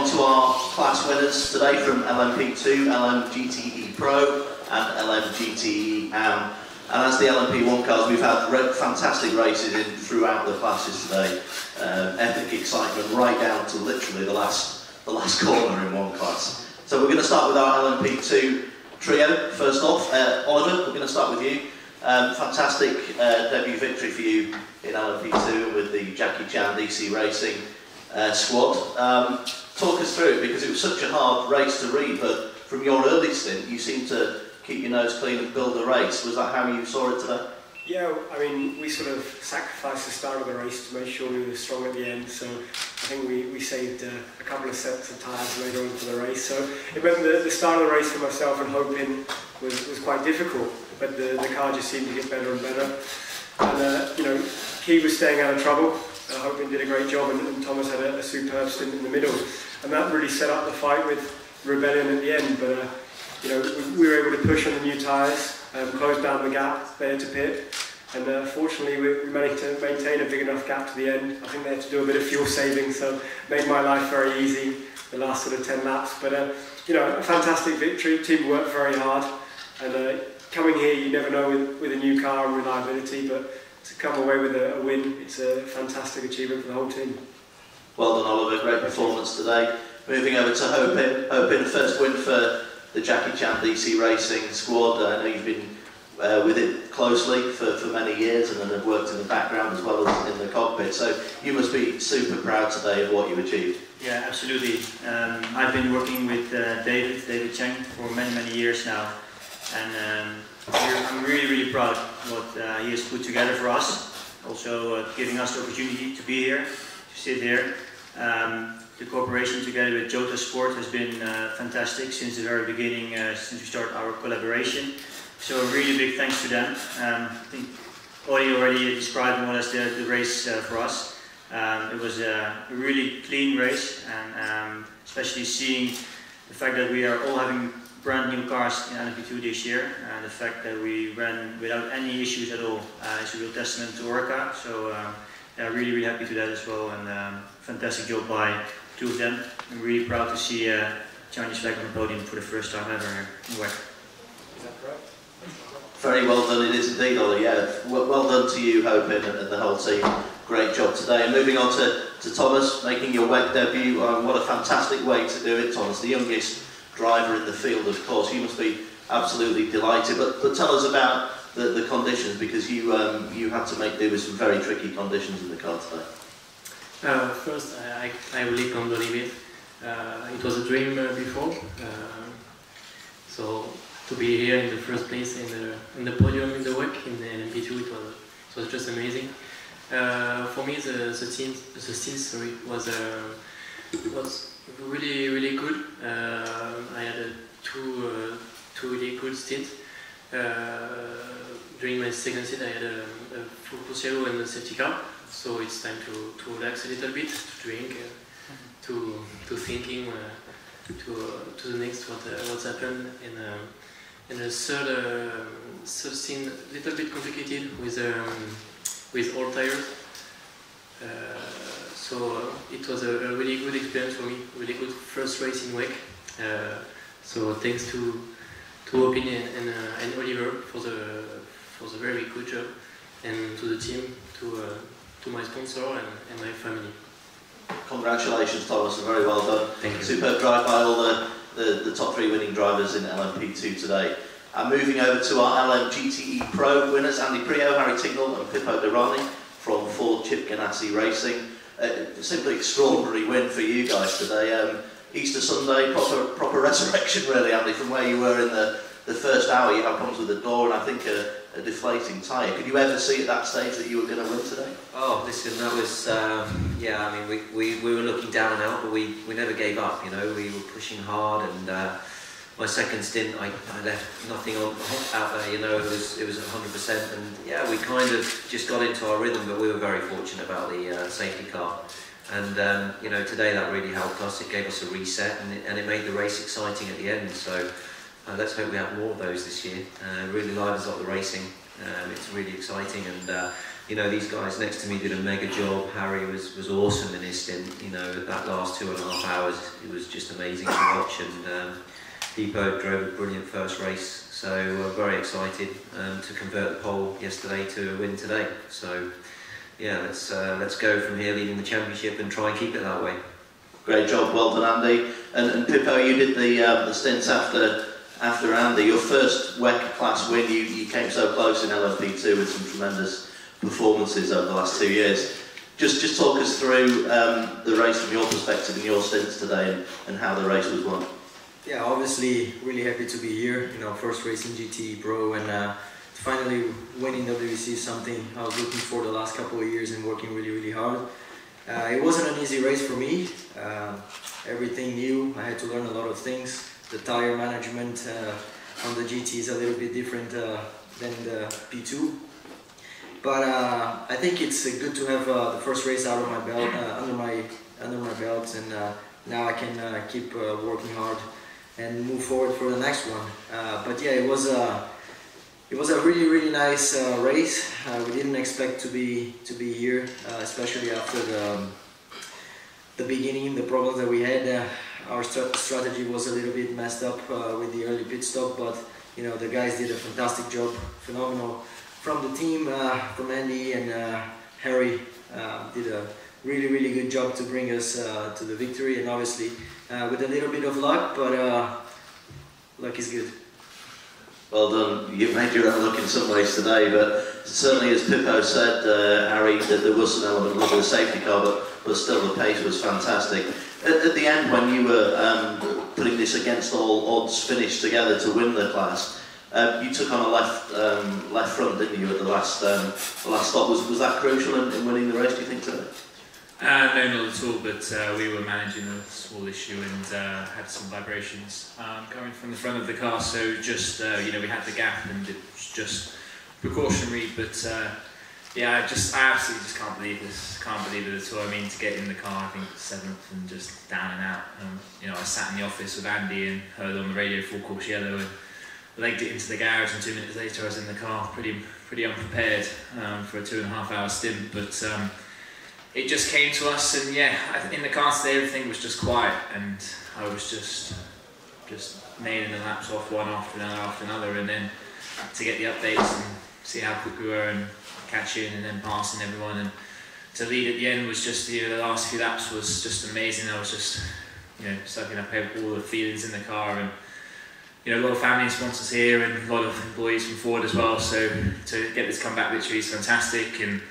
on to our class winners today from LMP2, LMGTE Pro and LMGTE AM. And as the LMP1 cars, we've had fantastic races in throughout the classes today. Epic excitement right down to literally the last corner in one class. So we're going to start with our LMP2 trio. First off, Oliver, we're going to start with you. Fantastic debut victory for you in LMP2 with the Jackie Chan DC Racing squad. Talk us through it, because it was such a hard race to read, but from your early stint you seemed to keep your nose clean and build the race. Was that how you saw it today? Yeah, I mean, we sort of sacrificed the start of the race to make sure we were strong at the end, so I think we saved a couple of sets of tyres later on for the race. So it meant the start of the race for myself and Hopin was quite difficult, but the car just seemed to get better and better. And you know, Key was staying out of trouble. Hopin did a great job, and Thomas had a superb stint in the middle, and that really set up the fight with Rebellion at the end. But you know, we were able to push on the new tyres, close down the gap there to pit, and fortunately we managed to maintain a big enough gap to the end. I think they had to do a bit of fuel saving, so made my life very easy the last sort of 10 laps. But you know, a fantastic victory. Team worked very hard, and coming here, you never know with a new car and reliability, but to come away with a win, it's a fantastic achievement for the whole team. Well done, Oliver. Great performance today. Moving over to Hopin. Hopin, first win for the Jackie Chan DC Racing squad. I know you've been with it closely for many years and then have worked in the background as well as in the cockpit, so you must be super proud today of what you achieved. Yeah, absolutely. I've been working with David Cheng for many years now, and I'm really proud of what he has put together for us, also giving us the opportunity to be here, to sit here. The cooperation together with Jota Sport has been fantastic since the very beginning, since we started our collaboration. So a really big thanks to them. I think Ollie already described more or less the race for us. It was a really clean race, and especially seeing the fact that we are all having brand new cars in LMP2 this year, and the fact that we ran without any issues at all is a real testament to Orca. So yeah, really happy to that as well, and fantastic job by two of them. I'm really proud to see Chinese flag on the podium for the first time ever in WEC. Is that correct? Very well done, it is indeed, Ollie. Yeah, well done to you, Hopin, and the whole team. Great job today. And moving on to Thomas, making your WEC debut. What a fantastic way to do it, Thomas. The youngest driver in the field, of course. You must be absolutely delighted. But tell us about the conditions, because you had to make do with some very tricky conditions in the car today. First, I really can't believe it. It was a dream before. So to be here in the first place in the podium in the WEC in the LMP2, it was just amazing. For me, the stint was really good. I had two really good stints. During my second stint, I had a full course yellow and a safety car, so it's time to relax a little bit, to drink, to thinking, to the next what's happened. And the third stint a little bit complicated with all tires. So it was a really good experience for me, really good first race in WEC. So thanks to Hopin and Oliver for the very good job, and to the team, to my sponsor and my family. Congratulations, Thomas, and very well done. Thank you. Superb drive by all the top three winning drivers in LMP2 today. And moving over to our LMGTE Pro winners, Andy Prio, Harry Tingle and Pippo Durrani from Ford Chip Ganassi Racing. Simply extraordinary win for you guys today. Easter Sunday, proper resurrection really, Andy, from where you were in the first hour. You had problems with the door and I think a deflating tyre. Could you ever see at that stage that you were going to win today? Oh, listen, that was, yeah, I mean, we were looking down and out, but we never gave up, you know. We were pushing hard, and my second stint, I left nothing out there, you know. It was 100%, and yeah, we kind of just got into our rhythm, but we were very fortunate about the safety car. And you know, today that really helped us. It gave us a reset, and it made the race exciting at the end. So let's hope we have more of those this year. Really livens up the racing. It's really exciting, and you know, these guys next to me did a mega job. Harry was awesome in his stint. You know, that last 2.5 hours, it was just amazing to watch. And Pipo drove a brilliant first race, so we're very excited to convert the pole yesterday to a win today. So yeah, let's go from here leading the championship and try and keep it that way. Great job, well done, Andy. And Pippo, you did the stints after Andy. Your first WEC class win, you came so close in LMP2 with some tremendous performances over the last 2 years. Just talk us through the race from your perspective and your stints today and how the race was won. Yeah, obviously really happy to be here. You know, first race in GTE Pro, and finally winning WEC is something I was looking for the last couple of years and working really hard. It wasn't an easy race for me. Everything new, I had to learn a lot of things. The tire management on the GT is a little bit different than the P2. But I think it's good to have the first race out of my belt, under my belt, and now I can keep working hard and move forward for the next one. But yeah, it was a really nice race. We didn't expect to be here, especially after the beginning, the problems that we had. Our strategy was a little bit messed up with the early pit stop, but you know, the guys did a fantastic job, phenomenal from the team, from Andy and Harry did a really good job to bring us to the victory, and obviously with a little bit of luck, but luck is good. Well done. You've made your own luck in some ways today, but certainly, as Pippo said, Harry, that there was an element of the safety car, but still the pace was fantastic. At the end, when you were putting this against all odds finish together to win the class, you took on a left front, didn't you, at the last stop? Was that crucial in winning the race, do you think, today? No, not at all, but we were managing a small issue and had some vibrations coming from the front of the car, so just, you know, we had the gap and it was just precautionary, but yeah, I absolutely just can't believe it at all. I mean, to get in the car, I think 7th and just down and out. You know, I sat in the office with Andy and heard on the radio full course yellow and legged it into the garage, and 2 minutes later I was in the car, pretty unprepared for a 2.5 hour stint, but it just came to us, and yeah, in the car today everything was just quiet, and I was just nailing the laps off one after another, and then to get the updates and see how quick we were and catch in and then passing everyone, and to lead at the end was just, you know, the last few laps was just amazing. I was just, you know, soaking up all the feelings in the car, and you know, a lot of family and sponsors here and a lot of employees from Ford as well, so to get this comeback victory is fantastic, and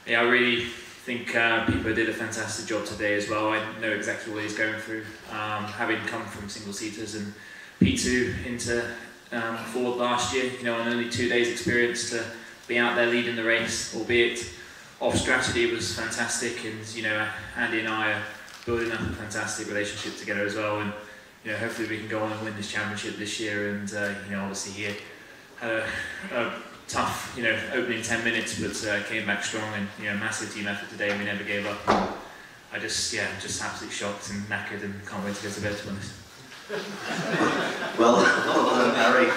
yeah, I really think Pipo did a fantastic job today as well. I know exactly what he's going through, having come from single-seaters and P2 into Ford last year, you know, on only 2 days experience to be out there leading the race, albeit off strategy, was fantastic, and you know, Andy and I are building up a fantastic relationship together as well, and you know, hopefully we can go on and win this championship this year, and you know, obviously he had a tough, you know, opening 10 minutes, but came back strong, and you know, massive team effort today, and we never gave up. I just absolutely shocked and knackered, and can't wait to go to bed, to be honest. Well done, Harry.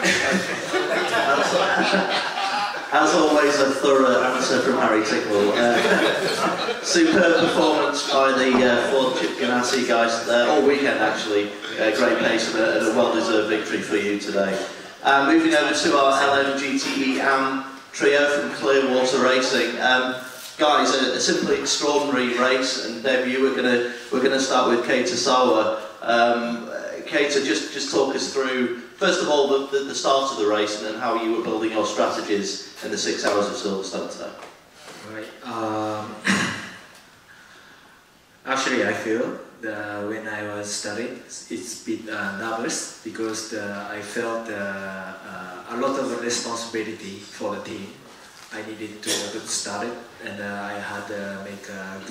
As always, a thorough answer from Harry Tickle. Superb performance by the Ford Chip Ganassi guys all weekend, actually. Great pace and a well-deserved victory for you today. Moving over to our LMGTE AM trio from Clearwater Racing. Guys, a simply extraordinary race and debut. We're gonna start with Keita Sawa. Keita, just talk us through, first of all, the start of the race, and then how you were building your strategies in the 6 hours of Silverstone today. Right. Actually, I feel when I was starting, it's a bit nervous because I felt a lot of responsibility for the team. I needed to get started, and I had to make a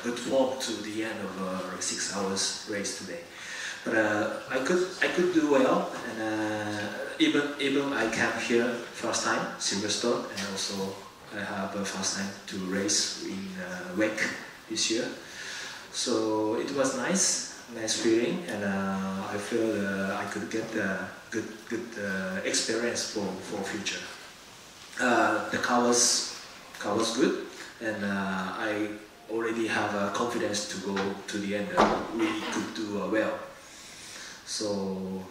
good form to the end of 6 hours race today. But I could do well, and even I came here first time Silverstone, and also I have a first time to race in WEC this year. So it was nice feeling, and I feel I could get a good experience for future. The car was car was good, and I already have confidence to go to the end that we could do well. So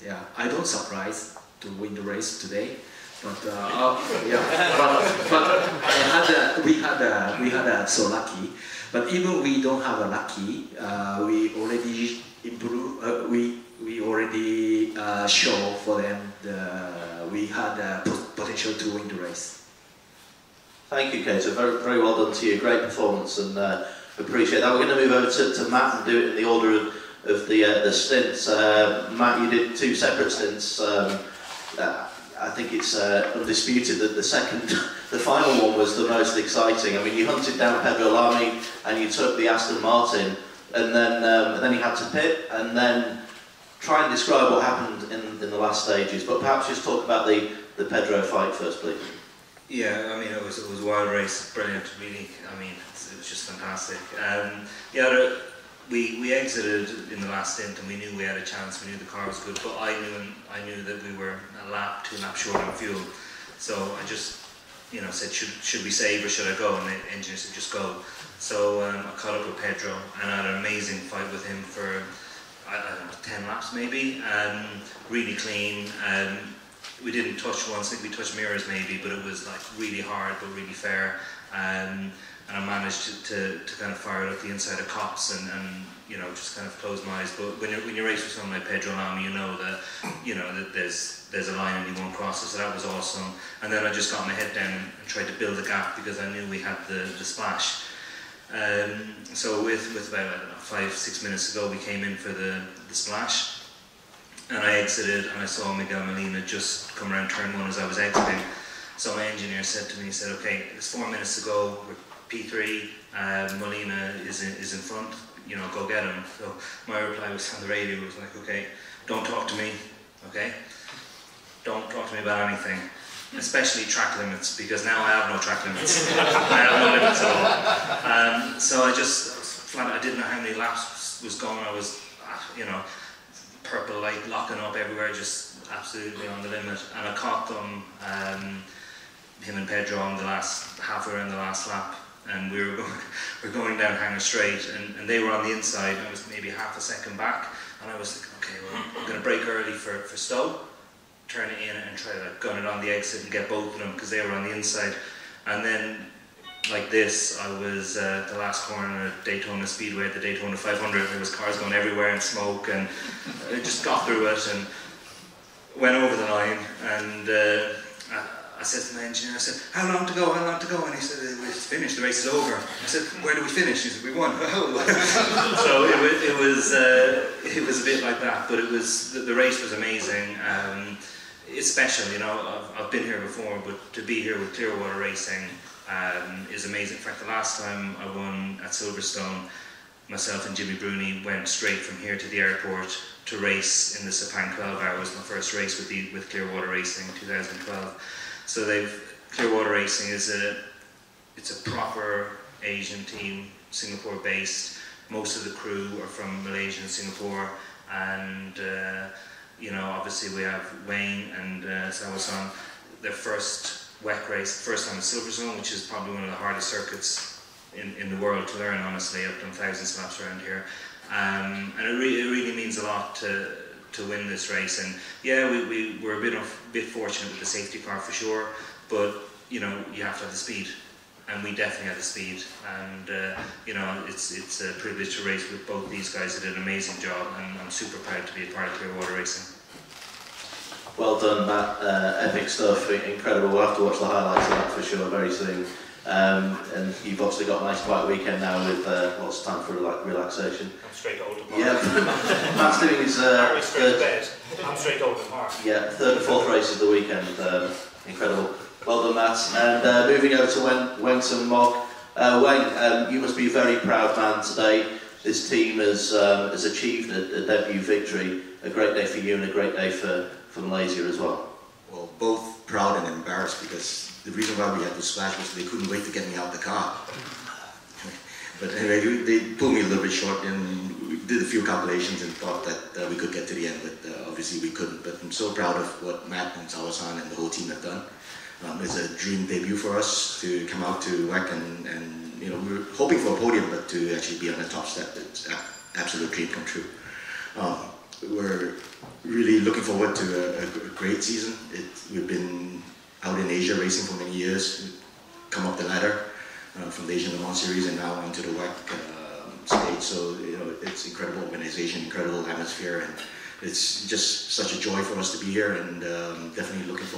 yeah, I don't surprise to win the race today, but we had so lucky. But even we don't have a lucky, we already improve. We already show for them we had potential to win the race. Thank you, Kato. Very, very well done to you. Great performance, and appreciate that. We're going to move over to Matt and do it in the order of the stints. Matt, you did 2 separate stints. I think it's undisputed that the final one was the most exciting. I mean, you hunted down Pedro Lamy and you took the Aston Martin, and then you had to pit, and then try and describe what happened in the last stages. But perhaps just talk about the Pedro fight first, please. Yeah, I mean, it was a wild race, brilliant, really. I mean, it was just fantastic. We exited in the last stint, and we knew we had a chance. We knew the car was good, but I knew that we were a lap, 2 laps short on fuel. So I just, said, should we save or should I go? And the engineer said, just go. So I caught up with Pedro, and I had an amazing fight with him for, I don't know, 10 laps maybe. Really clean. We didn't touch once. I think we touched mirrors maybe, but it was like really hard but really fair. And I managed to kind of fire it up the inside of cops and just kind of close my eyes. But when you race with someone like Pedro Lamy, you know that there's a line and you won't cross it. So that was awesome. And then I just got my head down and tried to build a gap because I knew we had the splash. So with about, I don't know, 5-6 minutes ago, we came in for the splash. And I exited, and I saw Miguel Molina just come around turn 1 as I was exiting. So my engineer said to me, he said, okay, it's 4 minutes to go, we're P3, Molina is in front, go get him. So my reply was on the radio, was like, okay, don't talk to me, okay? Don't talk to me about anything, especially track limits, because now I have no track limits. I have no limits at all. So I was flat, I didn't know how many laps was going, I was, purple light locking up everywhere, just absolutely on the limit. And I caught them, him and Pedro, on the last halfway around the last lap, and we were going down Hanger Straight, and they were on the inside. I was maybe half a second back, and I was thinking, okay, well, I'm going to brake early for Stowe, turn it in, and try to gun it on the exit and get both of them because they were on the inside. And then, like this, I was the last corner at Daytona Speedway at the Daytona 500. There was cars going everywhere and smoke, and I just got through it and went over the line. And I said to my engineer, I said, how long to go, how long to go? And he said, it's finished, the race is over. I said, where do we finish? He said, we won. So it was a bit like that, but the race was amazing. It's special, I've been here before, but to be here with Clearwater Racing is amazing. In fact, the last time I won at Silverstone, myself and Jimmy Bruni went straight from here to the airport to race in the Sepang 12 Hours, my first race with Clearwater Racing in 2012. So Clearwater Racing it's a proper Asian team, Singapore based. Most of the crew are from Malaysia and Singapore, and obviously we have Wayne and Sawasan, their first WEC race, first time in Silverstone, which is probably one of the hardest circuits in the world to learn, honestly. I've done thousands of laps around here. And it really means a lot to win this race. And yeah, we were a bit fortunate with the safety car for sure, but you have to have the speed. And we definitely had the speed. And it's a privilege to race with both these guys who did an amazing job, and I'm super proud to be a part of Clearwater Racing. Well done, Matt. Epic stuff, incredible. We'll have to watch the highlights of that for sure very soon. And you've obviously got a nice quiet weekend now with lots of time for relaxation. I'm straight old and Yeah, Matt's doing his third. I'm straight old and hard. Yeah, third and fourth race of the weekend. Incredible. Well done, Matt. And moving over to Weng and Mog. Weng, you must be a very proud man today. This team has achieved a debut victory. A great day for you and a great day for Malaysia as well. Well, both proud and embarrassed, because the reason why we had to splash was they couldn't wait to get me out the car. But anyway, they pulled me a little bit short, and we did a few calculations and thought that we could get to the end, but obviously we couldn't. But I'm so proud of what Matt and Sawasan and the whole team have done. It's a dream debut for us to come out to WEC and you know, we were hoping for a podium, but to actually be on the top step, it's an absolute dream come true. We're really looking forward to a great season. We've been out in Asia racing for many years. We've come up the ladder from the Asian Le Mans Series and now onto the WEC stage. So you know, it's incredible organization, incredible atmosphere, and it's just such a joy for us to be here. And definitely looking forward